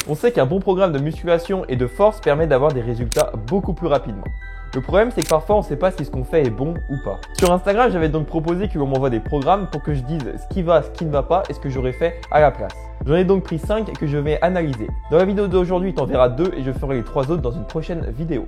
On sait qu'un bon programme de musculation et de force permet d'avoir des résultats beaucoup plus rapidement. Le problème, c'est que parfois on ne sait pas si ce qu'on fait est bon ou pas. Sur Instagram, j'avais donc proposé que l'on m'envoie des programmes pour que je dise ce qui va, ce qui ne va pas et ce que j'aurais fait à la place. J'en ai donc pris 5 que je vais analyser. Dans la vidéo d'aujourd'hui, tu en verras 2 et je ferai les 3 autres dans une prochaine vidéo.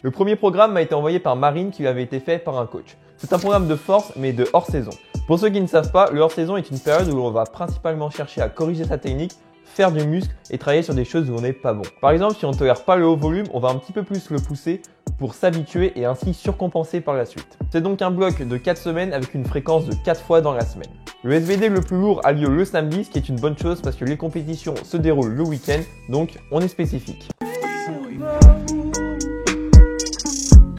Le premier programme m'a été envoyé par Marine qui lui avait été fait par un coach. C'est un programme de force mais de hors-saison. Pour ceux qui ne savent pas, le hors-saison est une période où l'on va principalement chercher à corriger sa technique, faire du muscle et travailler sur des choses où on n'est pas bon. Par exemple, si on ne tolère pas le haut volume, on va un petit peu plus le pousser pour s'habituer et ainsi surcompenser par la suite. C'est donc un bloc de 4 semaines avec une fréquence de 4 fois dans la semaine. Le SVD le plus lourd a lieu le samedi, ce qui est une bonne chose parce que les compétitions se déroulent le week-end, donc on est spécifique.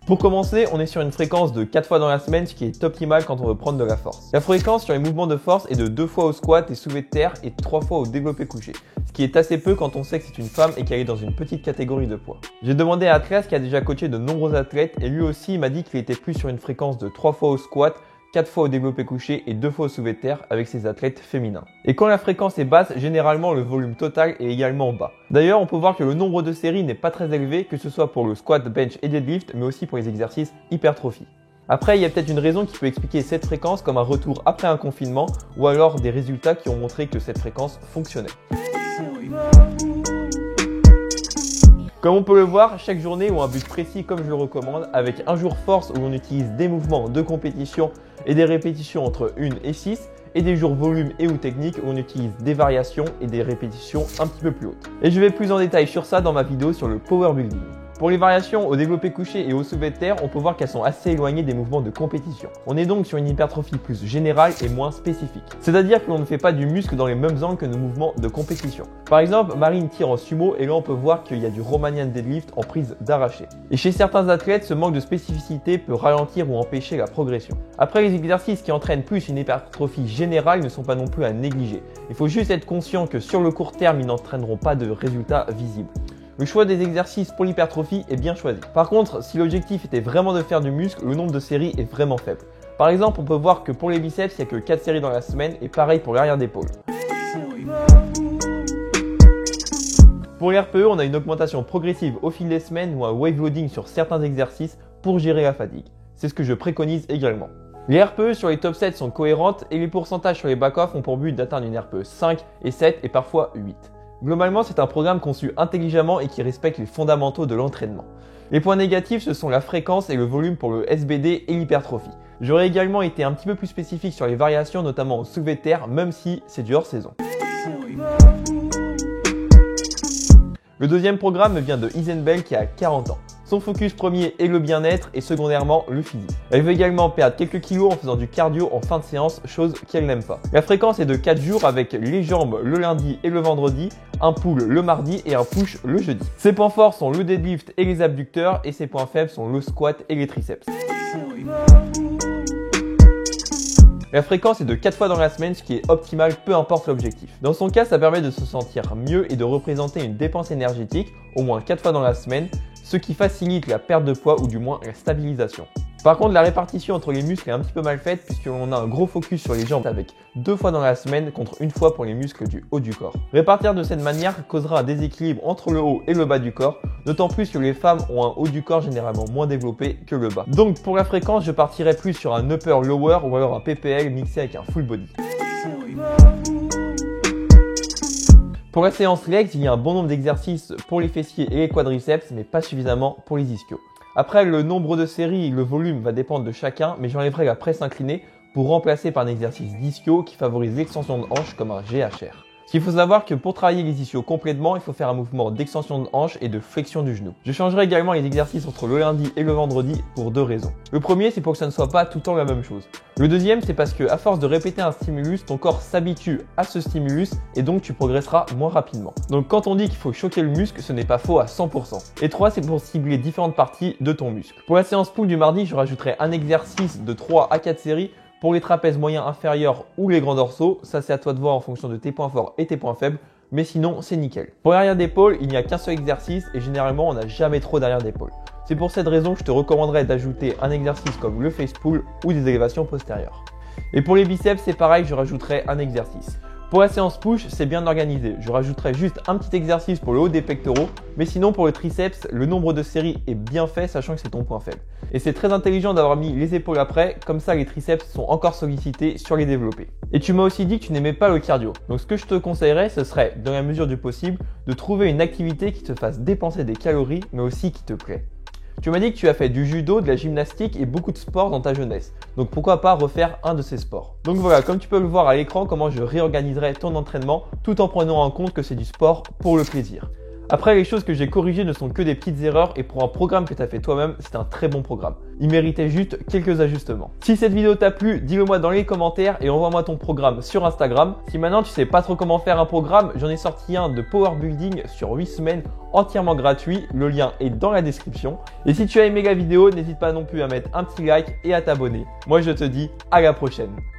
Pour commencer, on est sur une fréquence de 4 fois dans la semaine, ce qui est optimal quand on veut prendre de la force. La fréquence sur les mouvements de force est de 2 fois au squat et soulevé de terre et 3 fois au développé couché, ce qui est assez peu quand on sait que c'est une femme et qu'elle est dans une petite catégorie de poids. J'ai demandé à Atlas qui a déjà coaché de nombreux athlètes et lui aussi m'a dit qu'il était plus sur une fréquence de 3 fois au squat, 4 fois au développé couché et 2 fois au soulevé de terre avec ses athlètes féminins. Et quand la fréquence est basse, généralement le volume total est également bas. D'ailleurs, on peut voir que le nombre de séries n'est pas très élevé, que ce soit pour le squat, bench et deadlift, mais aussi pour les exercices hypertrophie. Après, il y a peut-être une raison qui peut expliquer cette fréquence comme un retour après un confinement ou alors des résultats qui ont montré que cette fréquence fonctionnait. Comme on peut le voir, chaque journée ou un but précis comme je le recommande, avec un jour force où on utilise des mouvements de compétition et des répétitions entre 1 et 6, et des jours volume et ou technique où on utilise des variations et des répétitions un petit peu plus hautes. Et je vais plus en détail sur ça dans ma vidéo sur le power building. Pour les variations au développé couché et au soulevé de terre, on peut voir qu'elles sont assez éloignées des mouvements de compétition. On est donc sur une hypertrophie plus générale et moins spécifique. C'est-à-dire que l'on ne fait pas du muscle dans les mêmes angles que nos mouvements de compétition. Par exemple, Marine tire en sumo et là on peut voir qu'il y a du Romanian deadlift en prise d'arraché. Et chez certains athlètes, ce manque de spécificité peut ralentir ou empêcher la progression. Après, les exercices qui entraînent plus une hypertrophie générale ne sont pas non plus à négliger. Il faut juste être conscient que sur le court terme, ils n'entraîneront pas de résultats visibles. Le choix des exercices pour l'hypertrophie est bien choisi. Par contre, si l'objectif était vraiment de faire du muscle, le nombre de séries est vraiment faible. Par exemple, on peut voir que pour les biceps, il n'y a que 4 séries dans la semaine et pareil pour l'arrière d'épaule. Pour les RPE, on a une augmentation progressive au fil des semaines ou un wave loading sur certains exercices pour gérer la fatigue. C'est ce que je préconise également. Les RPE sur les top 7 sont cohérentes et les pourcentages sur les back-off ont pour but d'atteindre une RPE 5 et 7 et parfois 8. Globalement, c'est un programme conçu intelligemment et qui respecte les fondamentaux de l'entraînement. Les points négatifs, ce sont la fréquence et le volume pour le SBD et l'hypertrophie. J'aurais également été un petit peu plus spécifique sur les variations, notamment au soulevé de terre, même si c'est du hors-saison. Le deuxième programme vient de Isabelle qui a 40 ans. Son focus premier est le bien-être et secondairement le physique. Elle veut également perdre quelques kilos en faisant du cardio en fin de séance, chose qu'elle n'aime pas. La fréquence est de 4 jours avec les jambes le lundi et le vendredi, un pull le mardi et un push le jeudi. Ses points forts sont le deadlift et les abducteurs et ses points faibles sont le squat et les triceps. La fréquence est de 4 fois dans la semaine, ce qui est optimal peu importe l'objectif. Dans son cas, ça permet de se sentir mieux et de représenter une dépense énergétique, au moins 4 fois dans la semaine, ce qui facilite la perte de poids ou du moins la stabilisation. Par contre, la répartition entre les muscles est un petit peu mal faite puisqu'on a un gros focus sur les jambes avec 2 fois dans la semaine contre 1 fois pour les muscles du haut du corps. Répartir de cette manière causera un déséquilibre entre le haut et le bas du corps, d'autant plus que les femmes ont un haut du corps généralement moins développé que le bas. Donc pour la fréquence, je partirai plus sur un upper lower ou alors un PPL mixé avec un full body. Pour la séance legs, il y a un bon nombre d'exercices pour les fessiers et les quadriceps, mais pas suffisamment pour les ischios. Après, le nombre de séries et le volume va dépendre de chacun, mais j'enlèverai la presse inclinée pour remplacer par un exercice d'ischio qui favorise l'extension de hanche comme un GHR. Il faut savoir que pour travailler les ischios complètement, il faut faire un mouvement d'extension de hanche et de flexion du genou. Je changerai également les exercices entre le lundi et le vendredi pour 2 raisons. Le premier, c'est pour que ça ne soit pas tout le temps la même chose. Le deuxième, c'est parce que à force de répéter un stimulus, ton corps s'habitue à ce stimulus et donc tu progresseras moins rapidement. Donc quand on dit qu'il faut choquer le muscle, ce n'est pas faux à 100%. Et 3, c'est pour cibler différentes parties de ton muscle. Pour la séance pull du mardi, je rajouterai un exercice de 3 à 4 séries pour les trapèzes moyens inférieurs ou les grands dorsaux. Ça, c'est à toi de voir en fonction de tes points forts et tes points faibles. Mais sinon, c'est nickel. Pour l'arrière d'épaule, il n'y a qu'un seul exercice et généralement, on n'a jamais trop d'arrière d'épaule. C'est pour cette raison que je te recommanderais d'ajouter un exercice comme le face pull ou des élévations postérieures. Et pour les biceps, c'est pareil, je rajouterai un exercice. Pour la séance push, c'est bien organisé. Je rajouterai juste un petit exercice pour le haut des pectoraux, mais sinon pour le triceps, le nombre de séries est bien fait, sachant que c'est ton point faible. Et c'est très intelligent d'avoir mis les épaules après, comme ça les triceps sont encore sollicités sur les développés. Et tu m'as aussi dit que tu n'aimais pas le cardio. Donc ce que je te conseillerais, ce serait, dans la mesure du possible, de trouver une activité qui te fasse dépenser des calories, mais aussi qui te plaît. Tu m'as dit que tu as fait du judo, de la gymnastique et beaucoup de sport dans ta jeunesse. Donc pourquoi pas refaire un de ces sports. Donc voilà, comme tu peux le voir à l'écran, comment je réorganiserai ton entraînement tout en prenant en compte que c'est du sport pour le plaisir. Après, les choses que j'ai corrigées ne sont que des petites erreurs et pour un programme que tu as fait toi-même, c'est un très bon programme. Il méritait juste quelques ajustements. Si cette vidéo t'a plu, dis-le moi dans les commentaires et envoie-moi ton programme sur Instagram. Si maintenant tu sais pas trop comment faire un programme, j'en ai sorti un de Power Building sur 8 semaines entièrement gratuit. Le lien est dans la description. Et si tu as aimé la vidéo, n'hésite pas non plus à mettre un petit like et à t'abonner. Moi je te dis à la prochaine.